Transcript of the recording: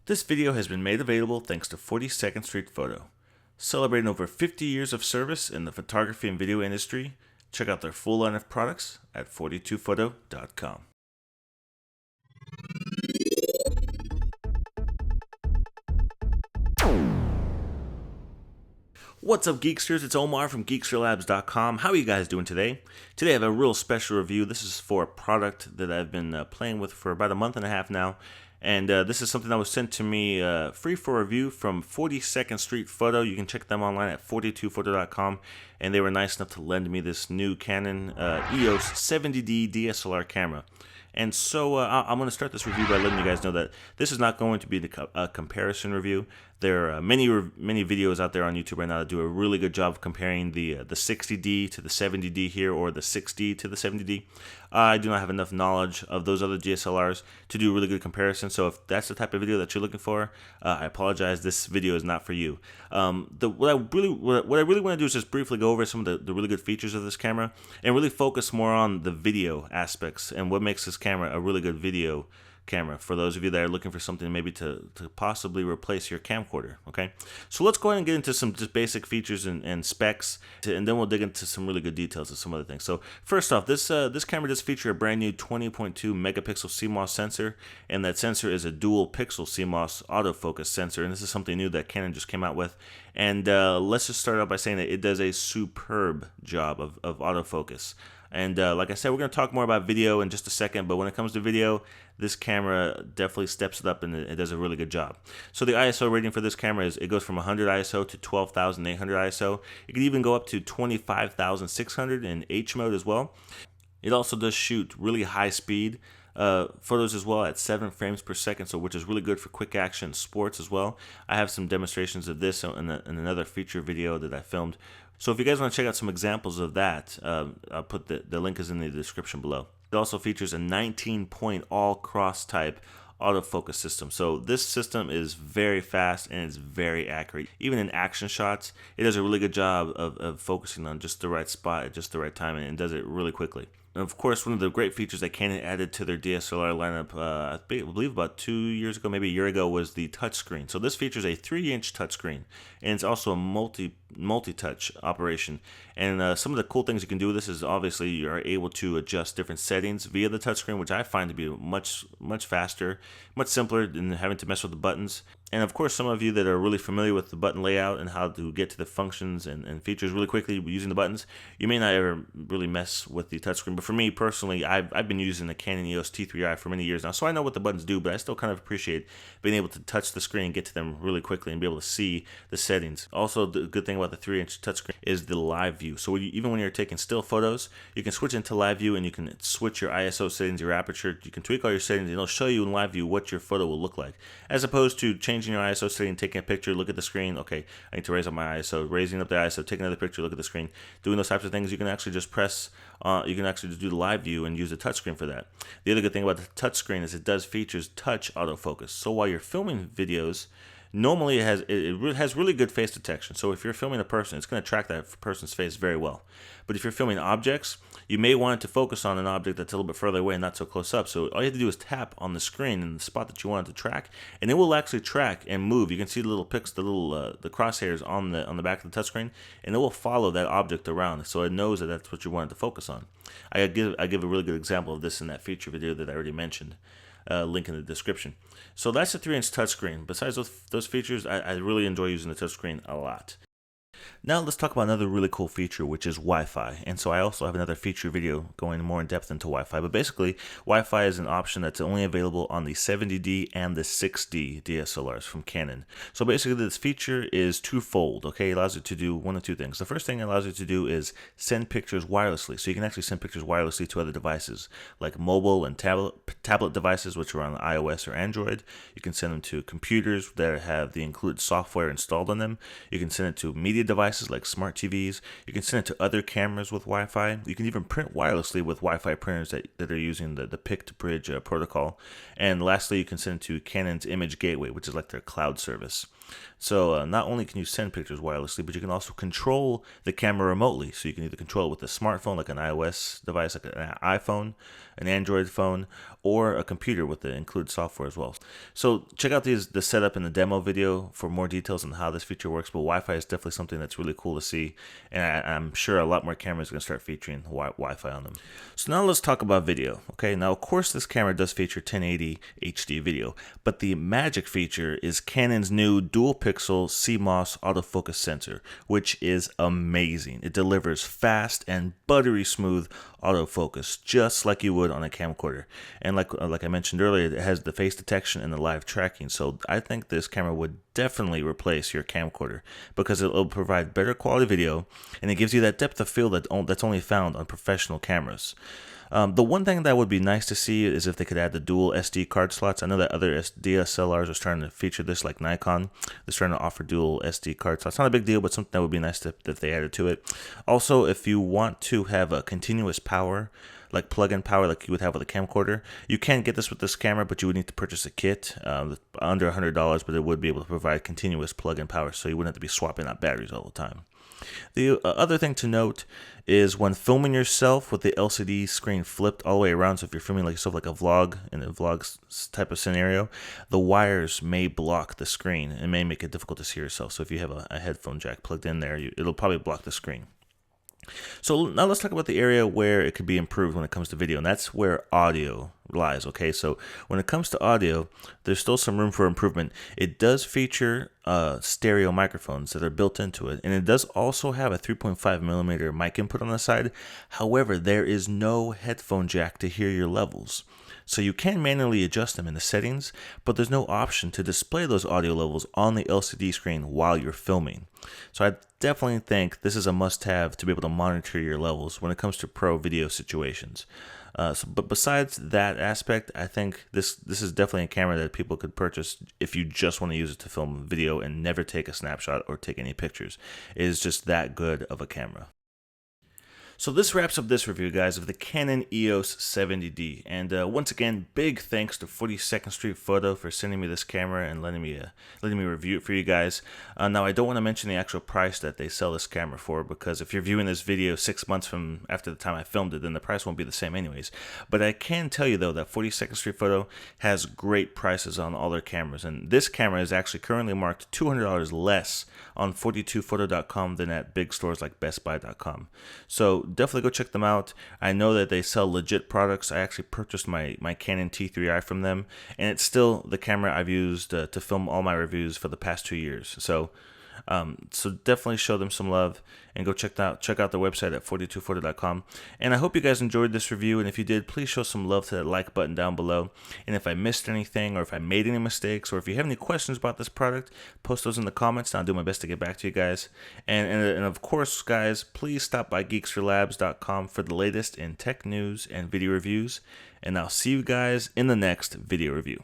This video has been made available thanks to 42nd Street Photo. Celebrating over 50 years of service in the photography and video industry, check out their full line of products at 42photo.com. What's up, Geeksters? It's Omar from geeksterlabs.com. How are you guys doing today? Today I have a real special review. This is for a product that I've been playing with for about a month and a half now. And this is something that was sent to me free for review from 42nd Street Photo. You can check them online at 42photo.com. And they were nice enough to lend me this new Canon EOS 70D DSLR camera. And so I'm going to start this review by letting you guys know that this is not going to be a comparison review. There are many videos out there on YouTube right now that do a really good job of comparing the 60D to the 70D here, or the 6D to the 70D. I do not have enough knowledge of those other DSLRs to do a really good comparison. So if that's the type of video that you're looking for, I apologize. This video is not for you. What I really want to do is just briefly go over some of the really good features of this camera and really focus more on the video aspects and what makes this camera a really good video camera for those of you that are looking for something maybe to possibly replace your camcorder. Okay, so let's go ahead and get into some just basic features and specs, and then we'll dig into some really good details of some other things. So first off, this camera does feature a brand new 20.2 megapixel CMOS sensor, and that sensor is a dual pixel CMOS autofocus sensor, and this is something new that Canon just came out with. And let's just start out by saying that it does a superb job of autofocus. And like I said, we're going to talk more about video in just a second, but when it comes to video, this camera definitely steps it up, and it does a really good job. So the ISO rating for this camera it goes from 100 ISO to 12,800 ISO. It can even go up to 25,600 in H mode as well. It also does shoot really high speed photos as well at 7 frames per second, so which is really good for quick action sports as well. I have some demonstrations of this in another feature video that I filmed. So if you guys want to check out some examples of that, I'll put the link is in the description below. It also features a 19-point all-cross type autofocus system. So this system is very fast and it's very accurate. Even in action shots, it does a really good job of focusing on just the right spot at just the right time, and it does it really quickly. And of course, one of the great features that Canon added to their DSLR lineup, I believe about 2 years ago, maybe a year ago, was the touchscreen. So this features a 3-inch touchscreen, and it's also a multi-touch operation. And some of the cool things you can do with this is obviously you are able to adjust different settings via the touchscreen, which I find to be much faster, much simpler than having to mess with the buttons. And of course, some of you that are really familiar with the button layout and how to get to the functions and features really quickly using the buttons, you may not ever really mess with the touchscreen. But for me personally, I've been using the Canon EOS T3i for many years now, so I know what the buttons do, but I still kind of appreciate being able to touch the screen and get to them really quickly and be able to see the settings. Also, the good thing about the 3-inch touchscreen is the live view. So even when you're taking still photos, you can switch into live view and you can switch your ISO settings, your aperture. You can tweak all your settings, and it'll show you in live view what your photo will look like, as opposed to changing your ISO setting, taking a picture, look at the screen. Okay, I need to raise up my ISO, raising up the ISO, taking another picture, look at the screen. Doing those types of things, you can actually just press. You can actually just do the live view and use the touchscreen for that. The other good thing about the touchscreen is it does features touch autofocus. So while you're filming videos, normally it has really good face detection. So if you're filming a person, it's going to track that person's face very well. But if you're filming objects, you may want it to focus on an object that's a little bit further away and not so close up. So all you have to do is tap on the screen in the spot that you want it to track, and it will actually track and move. You can see the little pics, the crosshairs on the back of the touchscreen, and it will follow that object around, so it knows that that's what you want it to focus on. I give a really good example of this in that feature video that I already mentioned. Link in the description. So that's a 3-inch touchscreen. Besides those features, I really enjoy using the touchscreen a lot. Now let's talk about another really cool feature, which is Wi-Fi. And so I also have another feature video going more in depth into Wi-Fi. But basically, Wi-Fi is an option that's only available on the 70D and the 6D DSLRs from Canon. So basically, this feature is twofold. Okay, it allows you to do one of two things. The first thing it allows you to do is send pictures wirelessly. So you can actually send pictures wirelessly to other devices, like mobile and tablet devices, which are on iOS or Android. You can send them to computers that have the included software installed on them. You can send it to media devices like smart TVs. You can send it to other cameras with Wi-Fi. You can even print wirelessly with Wi-Fi printers that are using the pick-to-bridge protocol. And lastly, you can send it to Canon's Image Gateway, which is like their cloud service. So not only can you send pictures wirelessly, but you can also control the camera remotely. So you can either control it with a smartphone, like an iOS device, like an iPhone, an Android phone, or a computer with the included software as well. So check out the setup in the demo video for more details on how this feature works, but Wi-Fi is definitely something that's really cool to see, and I'm sure a lot more cameras are going to start featuring Wi-Fi on them. So now let's talk about video. Okay, now of course this camera does feature 1080 HD video, but the magic feature is Canon's new dual pixel CMOS autofocus sensor, which is amazing. It delivers fast and buttery smooth autofocus, just like you would on a camcorder. And like I mentioned earlier, it has the face detection and the live tracking. So I think this camera would definitely replace your camcorder because it'll provide better quality video, and it gives you that depth of field that's only found on professional cameras. The one thing that would be nice to see is if they could add the dual SD card slots. I know that other DSLRs are starting to feature this, like Nikon. They're starting to offer dual SD card slots. Not a big deal, but something that would be nice if they added to it. Also, if you want to have a continuous power, like plug-in power like you would have with a camcorder, you can get this with this camera, but you would need to purchase a kit under $100, but it would be able to provide continuous plug-in power, so you wouldn't have to be swapping out batteries all the time. The other thing to note is when filming yourself with the LCD screen flipped all the way around, so if you're filming like yourself like a vlog, in a vlog type of scenario, the wires may block the screen and may make it difficult to see yourself. So if you have a headphone jack plugged in there, it'll probably block the screen. So now let's talk about the area where it could be improved when it comes to video, and that's where audio lies. Okay, so when it comes to audio, there's still some room for improvement. It does feature stereo microphones that are built into it, and it does also have a 3.5mm mic input on the side. However, there is no headphone jack to hear your levels. So you can manually adjust them in the settings, but there's no option to display those audio levels on the LCD screen while you're filming. So I definitely think this is a must-have to be able to monitor your levels when it comes to pro video situations. But besides that aspect, I think this is definitely a camera that people could purchase if you just want to use it to film video and never take a snapshot or take any pictures. It is just that good of a camera. So this wraps up this review, guys, of the Canon EOS 70D. And once again, big thanks to 42nd Street Photo for sending me this camera and letting me review it for you guys. Now, I don't want to mention the actual price that they sell this camera for, because if you're viewing this video 6 months from after the time I filmed it, then the price won't be the same anyways. But I can tell you, though, that 42nd Street Photo has great prices on all their cameras. And this camera is actually currently marked $200 less on 42photo.com than at big stores like bestbuy.com. So definitely go check them out. I know that they sell legit products. I actually purchased my Canon T3i from them, and it's still the camera I've used to film all my reviews for the past 2 years. So definitely show them some love and go check out their website at 42photo.com. And I hope you guys enjoyed this review, and if you did, please show some love to that like button down below. And if I missed anything, or if I made any mistakes, or if you have any questions about this product, post those in the comments, and I'll do my best to get back to you guys. And of course, guys, please stop by geeksforlabs.com for the latest in tech news and video reviews, and I'll see you guys in the next video review.